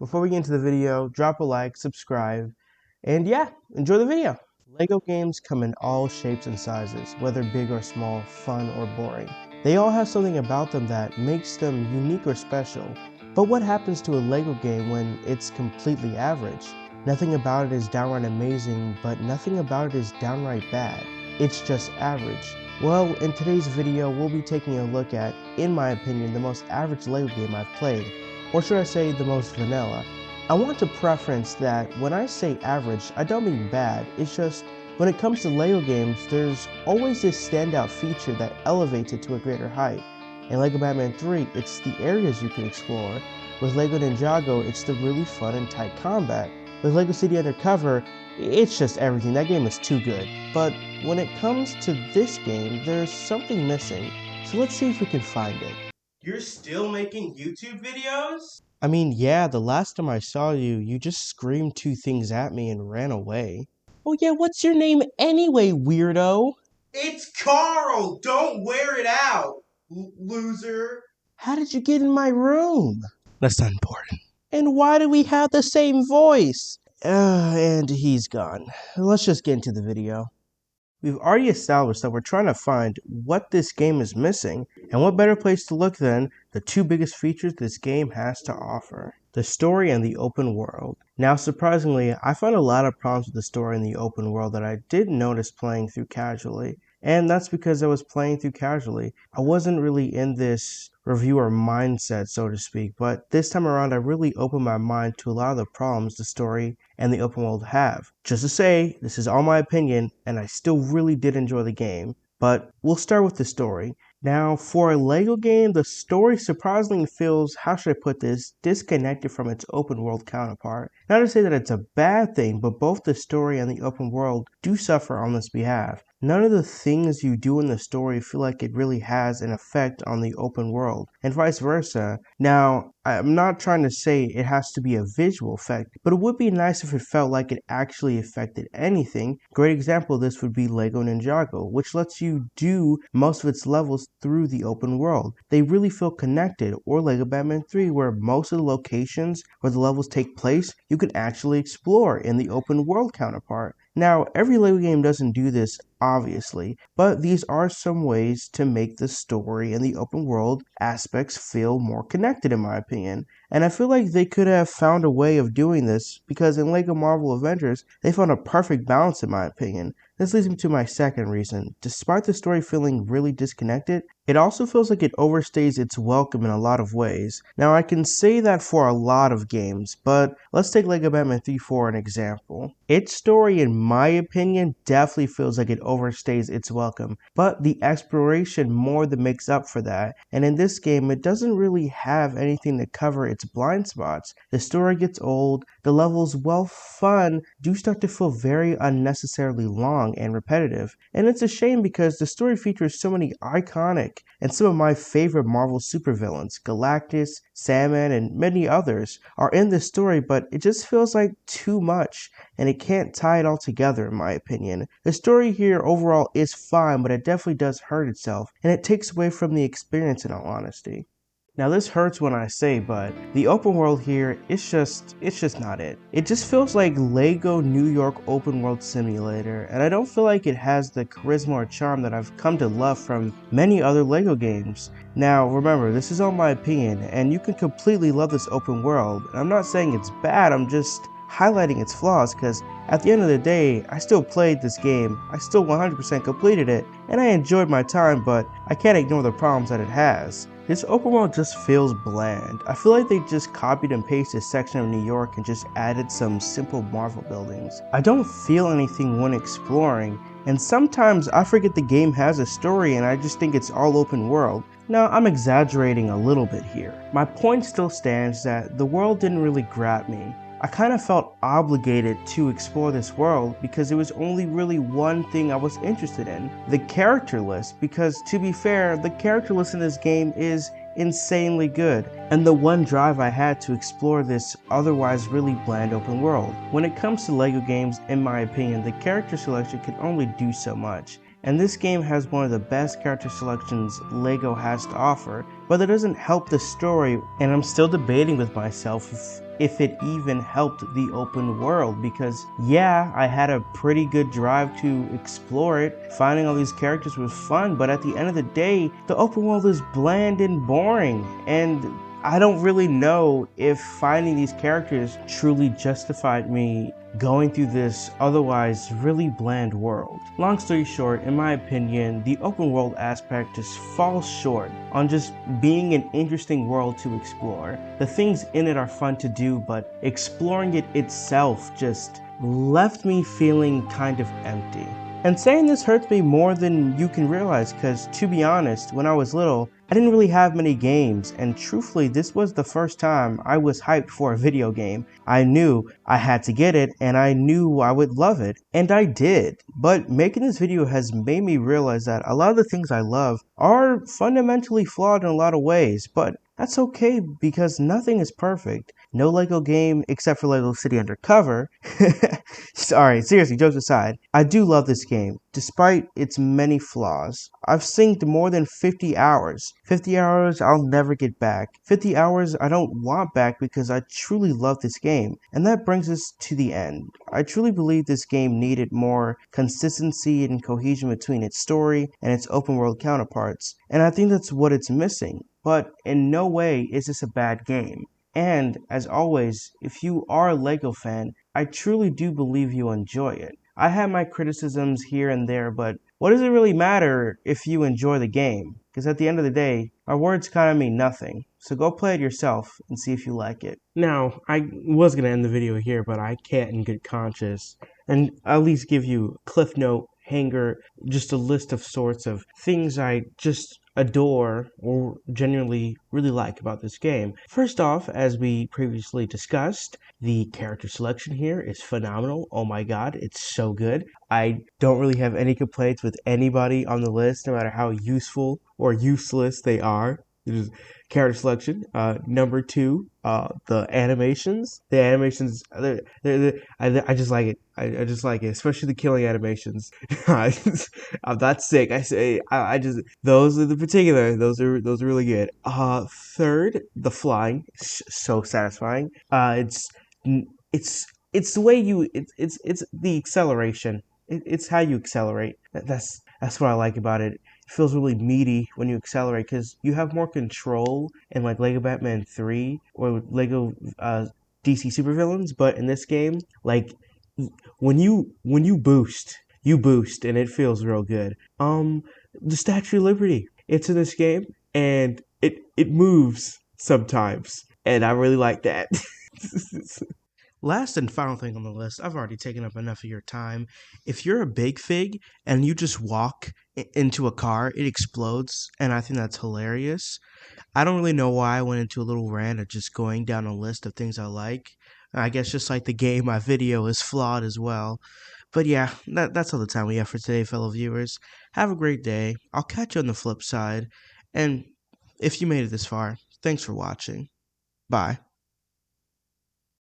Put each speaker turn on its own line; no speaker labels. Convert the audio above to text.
Before we get into the video, drop a like, subscribe, and yeah, enjoy the video. LEGO games come in all shapes and sizes, whether big or small, fun or boring. They all have something about them that makes them unique or special. But what happens to a LEGO game when it's completely average? Nothing about it is downright amazing, but nothing about it is downright bad. It's just average. Well, in today's video, we'll be taking a look at, in my opinion, the most average LEGO game I've played, or should I say the most vanilla. I want to preference that when I say average, I don't mean bad. It's just, when it comes to LEGO games, there's always this standout feature that elevates it to a greater height. In LEGO Batman 3, it's the areas you can explore. With LEGO Ninjago, it's the really fun and tight combat. With LEGO City Undercover, it's just everything. That game is too good. But when it comes to this game, there's something missing. So let's see if we can find it.
You're still making YouTube videos?
I mean, yeah, the last time I saw you, you just screamed two things at me and ran away. Oh yeah, what's your name anyway, weirdo?
It's Carl! Don't wear it out, loser!
How did you get in my room? That's not important. And why do we have the same voice? And he's gone. Let's just get into the video. We've already established that we're trying to find what this game is missing, and what better place to look than the two biggest features this game has to offer: the story and the open world. Now, surprisingly, I found a lot of problems with the story in the open world that I didn't notice playing through casually, and that's because I was playing through casually. I wasn't really in this reviewer mindset, so to speak, but this time around I really opened my mind to a lot of the problems the story and the open world have. Just to say, this is all my opinion, and I still really did enjoy the game, but we'll start with the story. Now, for a LEGO game, the story surprisingly feels, how should I put this, disconnected from its open world counterpart. Not to say that it's a bad thing, but both the story and the open world do suffer on this behalf. None of the things you do in the story feel like it really has an effect on the open world, and vice versa. Now, I'm not trying to say it has to be a visual effect, but it would be nice if it felt like it actually affected anything. Great example of this would be LEGO Ninjago, which lets you do most of its levels through the open world. They really feel connected. Or LEGO Batman 3, where most of the locations where the levels take place, you can actually explore in the open world counterpart. Now, every LEGO game doesn't do this, obviously, but these are some ways to make the story and the open world aspects feel more connected, in my opinion. And I feel like they could have found a way of doing this, because in LEGO Marvel Avengers, they found a perfect balance, in my opinion. This leads me to my second reason. Despite the story feeling really disconnected, it also feels like it overstays its welcome in a lot of ways. Now, I can say that for a lot of games, but let's take LEGO Batman 3 for an example. Its story, in my opinion, definitely feels like it overstays its welcome, but the exploration more than makes up for that, and in this game, it doesn't really have anything to cover its blind spots. The story gets old, the levels, while fun, do start to feel very unnecessarily long and repetitive, and it's a shame because the story features so many iconic and some of my favorite Marvel supervillains. Galactus, Sandman, and many others are in this story, but it just feels like too much, and it can't tie it all together, in my opinion. The story here overall is fine, but it definitely does hurt itself, and it takes away from the experience, in all honesty. Now, this hurts when I say, but the open world here, it's just not it. It just feels like LEGO New York Open World Simulator, and I don't feel like it has the charisma or charm that I've come to love from many other LEGO games. Now, remember, this is all my opinion, and you can completely love this open world. And I'm not saying it's bad, I'm just highlighting its flaws, because at the end of the day, I still played this game, I still 100% completed it, and I enjoyed my time, but I can't ignore the problems that it has. This open world just feels bland. I feel like they just copied and pasted a section of New York and just added some simple Marvel buildings. I don't feel anything when exploring, and sometimes I forget the game has a story and I just think it's all open world. Now, I'm exaggerating a little bit here. My point still stands that the world didn't really grab me. I kind of felt obligated to explore this world because it was only really one thing I was interested in: the character list, because to be fair, the character list in this game is insanely good, and the one drive I had to explore this otherwise really bland open world. When it comes to LEGO games, in my opinion, the character selection can only do so much. And this game has one of the best character selections LEGO has to offer, but that doesn't help the story, and I'm still debating with myself if if it even helped the open world, because yeah, I had a pretty good drive to explore it. Finding all these characters was fun, but at the end of the day, the open world is bland and boring, and I don't really know if finding these characters truly justified me going through this otherwise really bland world. Long story short, in my opinion, the open world aspect just falls short on just being an interesting world to explore. The things in it are fun to do, but exploring it itself just left me feeling kind of empty. And saying this hurts me more than you can realize, because to be honest, when I was little, I didn't really have many games, and truthfully, this was the first time I was hyped for a video game. I knew I had to get it, and I knew I would love it, and I did. But making this video has made me realize that a lot of the things I love are fundamentally flawed in a lot of ways, but that's okay because nothing is perfect. No Lego game except for Lego City Undercover. Sorry, seriously, jokes aside, I do love this game, despite its many flaws. I've synced more than 50 hours. 50 hours I'll never get back. 50 hours I don't want back because I truly love this game. And that brings us to the end. I truly believe this game needed more consistency and cohesion between its story and its open world counterparts. And I think that's what it's missing. But in no way is this a bad game. And, as always, if you are a LEGO fan, I truly do believe you'll enjoy it. I have my criticisms here and there, but what does it really matter if you enjoy the game? Because at the end of the day, our words kind of mean nothing. So go play it yourself and see if you like it. Now, I was going to end the video here, but I can't in good conscience. And at least give you a cliff note, hanger, just a list of sorts of things I just adore or genuinely really like about this game. First off, as we previously discussed, the character selection here is phenomenal. Oh my god, it's so good. I don't really have any complaints with anybody on the list, no matter how useful or useless they are. There's character selection. Number two, the animations. The animations, I just like it. I just like it, especially the killing animations. I'm not sick. I just those are the particular. Those are really good. Third, the flying, so satisfying. It's the way you. It's the acceleration. It's how you accelerate. That's what I like about it. It feels really meaty when you accelerate because you have more control in like Lego Batman 3 or Lego DC Supervillains, but in this game, like when you boost, and it feels real good. The Statue of Liberty, it's in this game and it moves sometimes, and I really like that. Last and final thing on the list, I've already taken up enough of your time. If you're a big fig and you just walk into a car, it explodes, and I think that's hilarious. I don't really know why I went into a little rant of just going down a list of things I like. I guess just like the game, my video is flawed as well. But yeah, that's all the time we have for today, fellow viewers. Have a great day. I'll catch you on the flip side. And if you made it this far, thanks for watching. Bye.